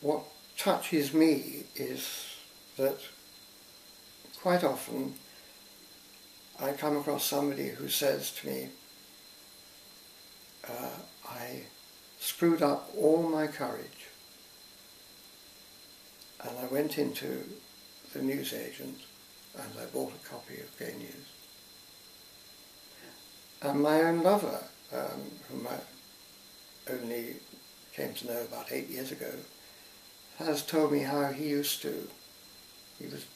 what touches me is that quite often I come across somebody who says to me, I screwed up all my courage and I went into the newsagent and I bought a copy of Gay News. And my own lover, whom I only came to know about 8 years ago, has told me how he was a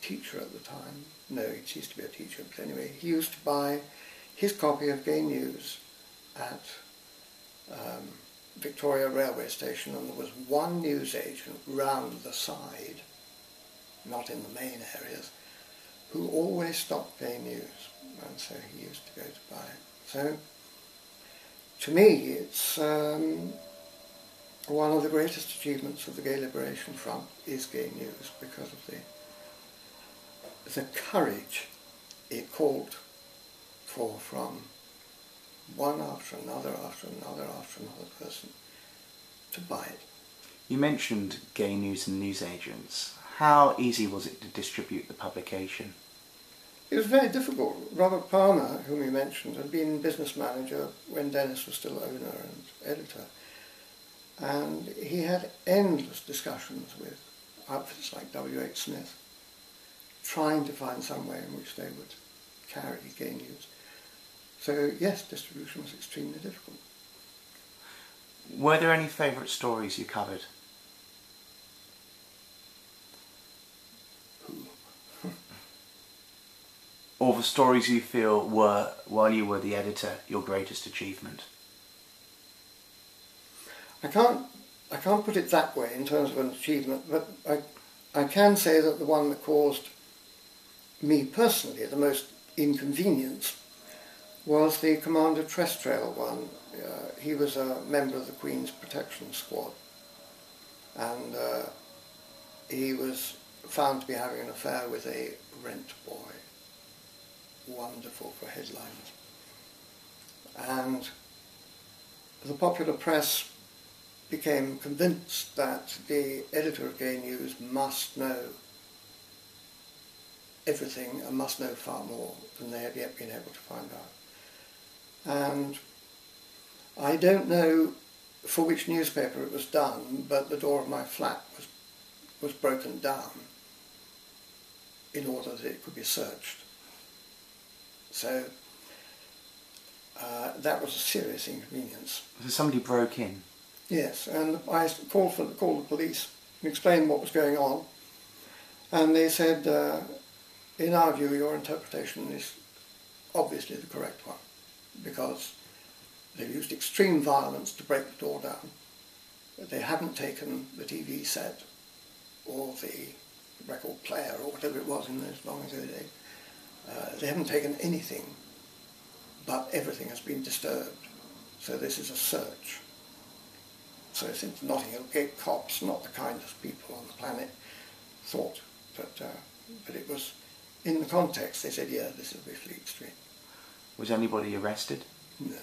teacher at the time. No, he ceased to be a teacher, but anyway, he used to buy his copy of Gay News at Victoria Railway Station, and there was one newsagent round the side, not in the main areas, who always stocked Gay News, and so he used to go to buy it. So, to me, it's one of the greatest achievements of the Gay Liberation Front is Gay News, because of the courage it called for from one after another person to buy it. You mentioned Gay News and newsagents. How easy was it to distribute the publication? It was very difficult. Robert Palmer, whom you mentioned, had been business manager when Dennis was still owner and editor. And he had endless discussions with outfits like W.H. Smith, trying to find some way in which they would carry Gay News. So yes, distribution was extremely difficult. Were there any favourite stories you covered? Who? Or the stories you feel were, while you were the editor, your greatest achievement? I can't put it that way in terms of an achievement, but I can say that the one that caused me personally the most inconvenience was the Commander Trestrail one. He was a member of the Queen's Protection Squad, and he was found to be having an affair with a rent boy. Wonderful for headlines. And the popular press became convinced that the editor of Gay News must know everything and must know far more than they had yet been able to find out. And I don't know for which newspaper it was done, but the door of my flat was broken down in order that it could be searched. So that was a serious inconvenience. So somebody broke in? Yes, and I called the police and explained what was going on, and they said, in our view, your interpretation is obviously the correct one, because they used extreme violence to break the door down. They hadn't taken the TV set or the record player or whatever it was in those long ago days. They haven't taken anything, but everything has been disturbed. So this is a search. So since Notting Hill Gate cops, not the kindest people on the planet, thought but it was, in the context, they said, yeah, this is a bit extreme. Was anybody arrested? No.